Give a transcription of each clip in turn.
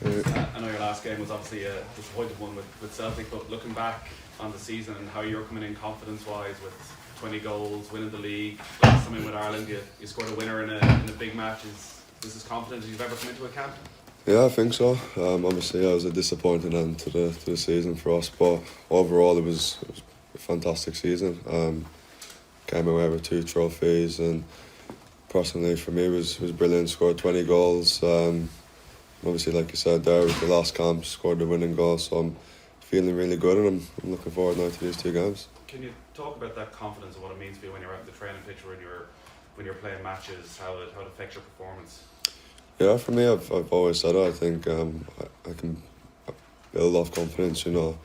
I know your last game was obviously a disappointing one with Celtic, but looking back on the season and how you're coming in confidence-wise with 20 goals, winning the league, last time in with Ireland, you scored a winner in a big match. Is this as confident as you've ever come into a camp? Yeah, I think so. Obviously, it was a disappointing end to the season for us, but overall, it was a fantastic season. Came away with 2 trophies, and personally for me, it was brilliant. Scored 20 goals. Obviously, like you said, there with the last camp, scored the winning goal. So I'm feeling really good, and I'm looking forward now to these 2 games. Can you talk about that confidence and what it means for you when you're out the training pitch or when you're playing matches? How it affects your performance? Yeah, for me, I've always said it. I think I can build off confidence. You know,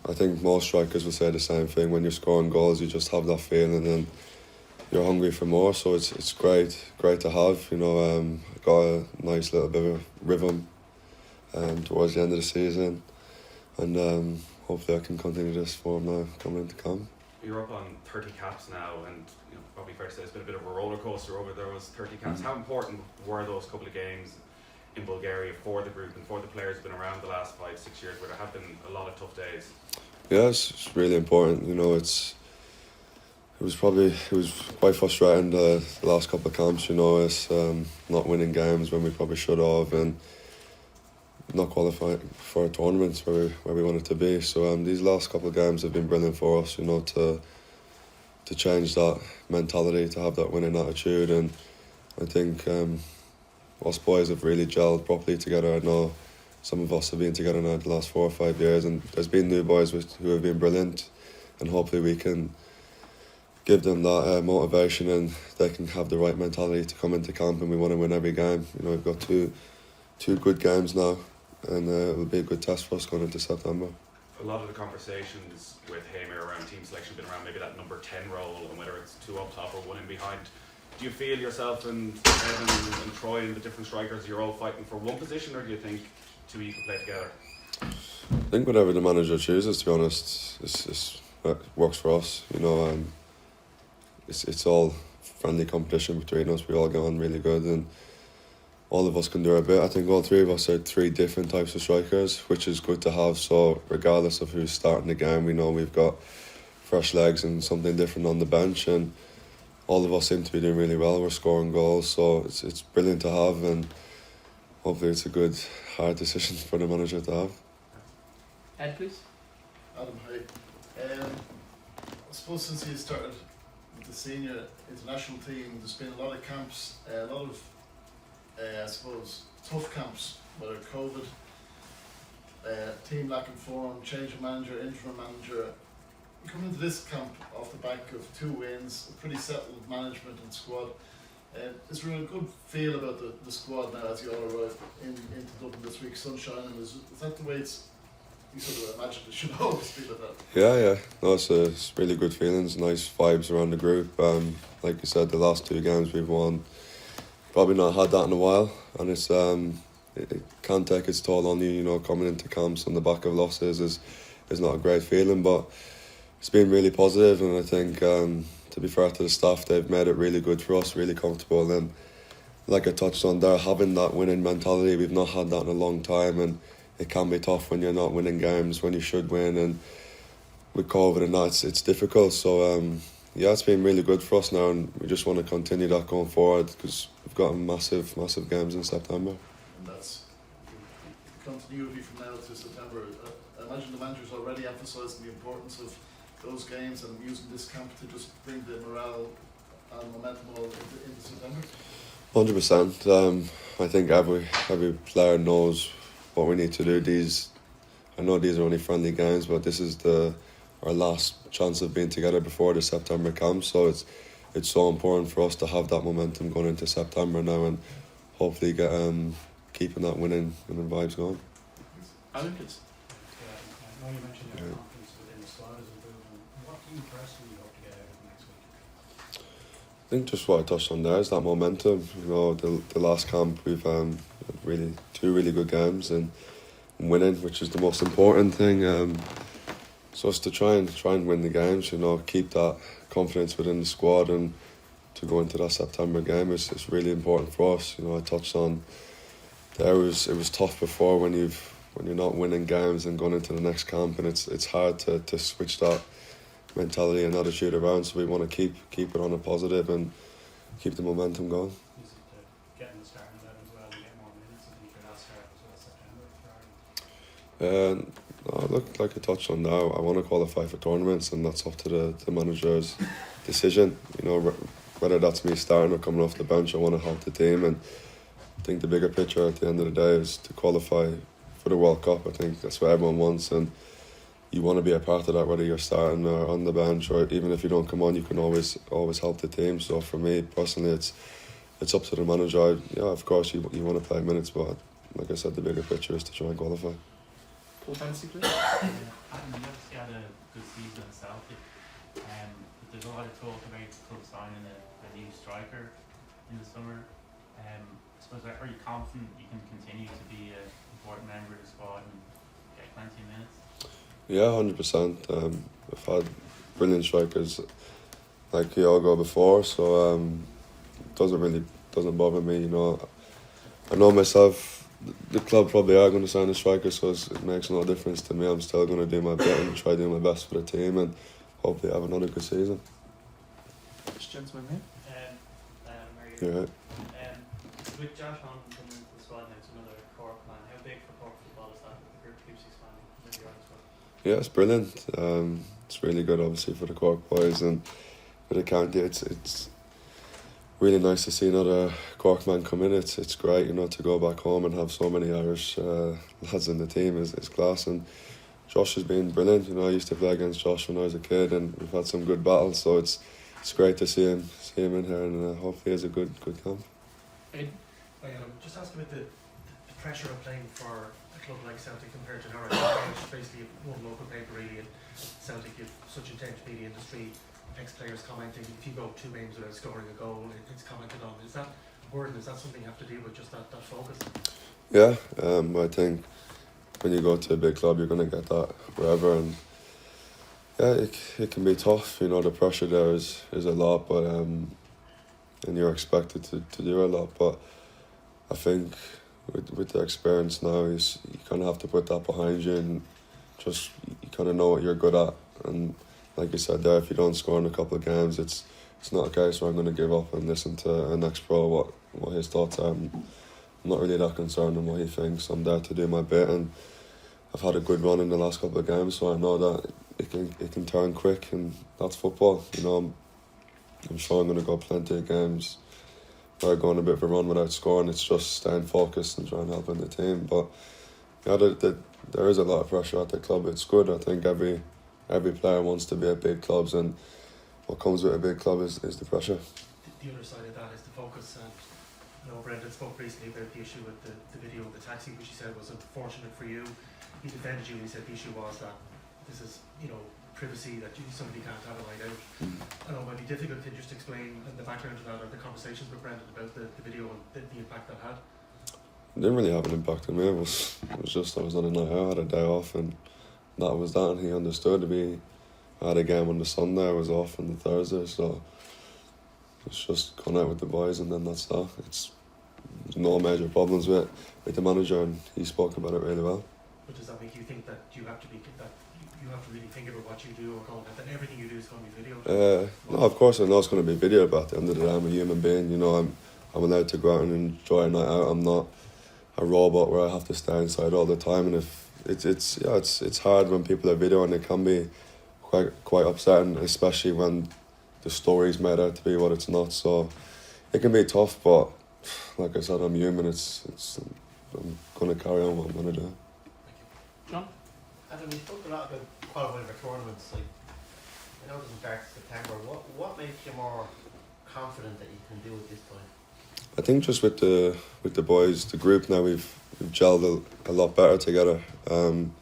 I think most strikers will say the same thing. When you're scoring goals, you just have that feeling, and you're hungry for more. So it's great to have. You know, I got a nice little bit of rhythm towards the end of the season, and hopefully I can continue this form now coming into camp. You're up on 30 caps now, and probably fair to say it's been a bit of a roller coaster over those 30 caps. How important were those couple of games in Bulgaria for the group and for the players who've been around the last 5-6 years, where there have been a lot of tough days? Yeah, it's really important. You know, it was quite frustrating the last couple of camps. You know, it's not winning games when we probably should have, and not qualifying for tournaments where we wanted to be. So these last couple of games have been brilliant for us. You know, to change that mentality, to have that winning attitude, and I think us boys have really gelled properly together. I know some of us have been together now the last 4 or 5 years, and there's been new boys who have been brilliant, and hopefully we can give them that motivation and they can have the right mentality to come into camp, and we want to win every game. You know, we've got two good games now, and it will be a good test for us going into September. A lot of the conversations with Hamer around team selection have been around maybe that number 10 role, and whether it's 2 up top or 1 in behind. Do you feel yourself and Evan and Troy and the different strikers, you're all fighting for one position, or do you think 2 of you can play together? I think whatever the manager chooses, to be honest, it works for us. You know, it's all friendly competition between us. We all get on really good, and all of us can do our bit. I think all 3 of us are 3 different types of strikers, which is good to have. So regardless of who's starting the game, we know we've got fresh legs and something different on the bench, and all of us seem to be doing really well. We're scoring goals, so it's brilliant to have, and hopefully it's a good, hard decision for the manager to have. Ed, please. Adam, hi. I suppose since you started with the senior international team, there's been a lot of camps, a lot of I suppose tough camps, whether COVID, team lacking form, change of manager, interim manager. Coming into this camp off the back of 2 wins, a pretty settled management and squad. Is there a good feel about the squad now as you all arrive into Dublin this week? Sunshine, and is that the way you sort of imagine it should always be like that? Yeah. No, it's really good feelings, nice vibes around the group. Like you said, the last 2 games we've won, probably not had that in a while, and it can take its toll on you. You know, coming into camps on the back of losses is not a great feeling, but it's been really positive, and I think to be fair to the staff, they've made it really good for us, really comfortable, and like I touched on there, having that winning mentality, we've not had that in a long time, and it can be tough when you're not winning games when you should win, and with COVID and that, it's difficult. So yeah, it's been really good for us now, and we just want to continue that going forward because we've got massive games in September. And that's continuity from now to September. I imagine the manager's already emphasising the importance of those games and using this camp to just bring the morale and momentum all into September. 100%. I think every player knows what we need to do. I know these are only friendly games, but this is our last chance of being together before the September camp. So it's so important for us to have that momentum going into September now, and hopefully get keeping that winning vibes going. Alan, please. I know you mentioned your confidence within the squad is improving. What do you personally hope to get out of next week? I think just what I touched on there is that momentum. You know, the last camp we've really 2 really good games and winning, which is the most important thing. So it's to try and win the games. You know, keep that confidence within the squad, and to go into that September game is really important for us. You know, I touched on it was tough before when you're not winning games and going into the next camp, and it's hard to switch that mentality and attitude around. So we want to keep it on a positive and keep the momentum going. Is it getting the starting eleven as well and get more minutes? I think your last start was September. Look, like I touched on now, I want to qualify for tournaments, and that's up to the manager's decision. You know, whether that's me starting or coming off the bench, I want to help the team, and I think the bigger picture at the end of the day is to qualify for the World Cup. I think that's what everyone wants, and you want to be a part of that, whether you're starting or on the bench, or even if you don't come on, you can always help the team. So for me personally, it's up to the manager. Yeah, of course you want to play minutes, but like I said, the bigger picture is to try and qualify. Full fantasy play? Adam, you obviously had a good season at Celtic, but there's a lot of talk about the club signing a new striker in the summer. I suppose, are you confident you can continue to be an important member of the squad and get plenty of minutes? Yeah, 100%. I've had brilliant strikers like Kyogo before, so doesn't bother me. You know, I know myself. The club probably are going to sign a striker, so it makes no difference to me. I'm still going to do my bit and try to do my best for the team, and hopefully have another good season. This gentleman here. Yeah. With Josh on coming into the squad now, it's another Cork man. How big for Cork football is that? The group keeps expanding. Maybe as well. Yeah, it's brilliant. It's really good, obviously, for the Cork boys and for the county. It's really nice to see another Cork man come in. It's great, you know, to go back home and have so many Irish lads in the team is class. And Josh has been brilliant. You know, I used to play against Josh when I was a kid, and we've had some good battles. So it's great to see him in here, and hopefully he has a good camp. Just ask about the pressure of playing for a club like Celtic compared to Norwich. Norwich is basically one local paper really, and Celtic, you've such intense media industry, ex-players commenting. If you go 2 games without scoring a goal, it's commented on. Is that a burden? Is that something you have to deal with, just that focus? Yeah, I think when you go to a big club, you're going to get that wherever, and yeah, it can be tough. You know, the pressure there is a lot, but and you're expected to do a lot. But I think with the experience now, you kind of have to put that behind you, and just you kind of know what you're good at. And like you said there, if you don't score in a couple of games, it's not a case where I'm going to give up and listen to an ex-pro what his thoughts are. I'm not really that concerned on what he thinks. I'm there to do my bit, and I've had a good run in the last couple of games, so I know that it can turn quick, and that's football. You know, I'm sure I'm going to go plenty of games where I go on a bit of a run without scoring. It's just staying focused and trying to help in the team. But yeah, there is a lot of pressure at the club. It's good. I think every player wants to be at big clubs, and what comes with a big club is the pressure. The other side of that is the focus, and I know Brendan spoke recently about the issue with the video of the taxi, which he said was unfortunate for you. He defended you, and he said the issue was that this is, you know, privacy, that somebody can't have a night out. I know it might be difficult to just explain the background to that, or the conversations with Brendan about the video and the impact that had. It didn't really have an impact on me. It was just I was on a night out, I had a day off, and that was that. And he understood. I had a game on the Sunday, I was off on the Thursday, so it's just going out with the boys, and then that's that. There's no major problems with the manager, and he spoke about it really well. But does that make you think that you have to really think about what you do, or going that everything you do is going to be videoed? No, of course I know it's going to be video, but at the end of the day, I'm a human being. You know, I'm allowed to go out and enjoy a night out. I'm not a robot where I have to stay inside all the time. And if it's hard when people are videoing. It can be quite upsetting, especially when the story's made out to be what it's not. So it can be tough, but like I said, I'm human. I'm going to carry on what I'm going to do. John? Adam, we spoke a lot about qualifying for tournaments. Like, I know it doesn't start September. What makes you more confident that you can do it this time? I think just with the boys, the group now, we've gelled a lot better together, and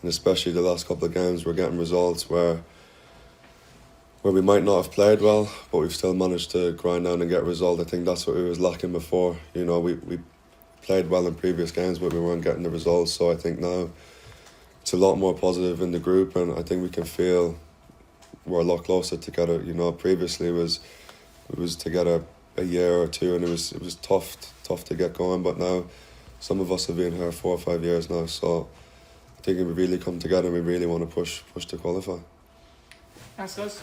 especially the last couple of games, we're getting results where we might not have played well, but we've still managed to grind down and get a result. I think that's what we was lacking before. You know, we played well in previous games, but we weren't getting the results. So I think now it's a lot more positive in the group, and I think we can feel we're a lot closer together. You know, previously it was together a year or two, and it was tough to get going. But now some of us have been here 4 or 5 years now, so I think we really come together and we really want to push to qualify. Thanks, guys.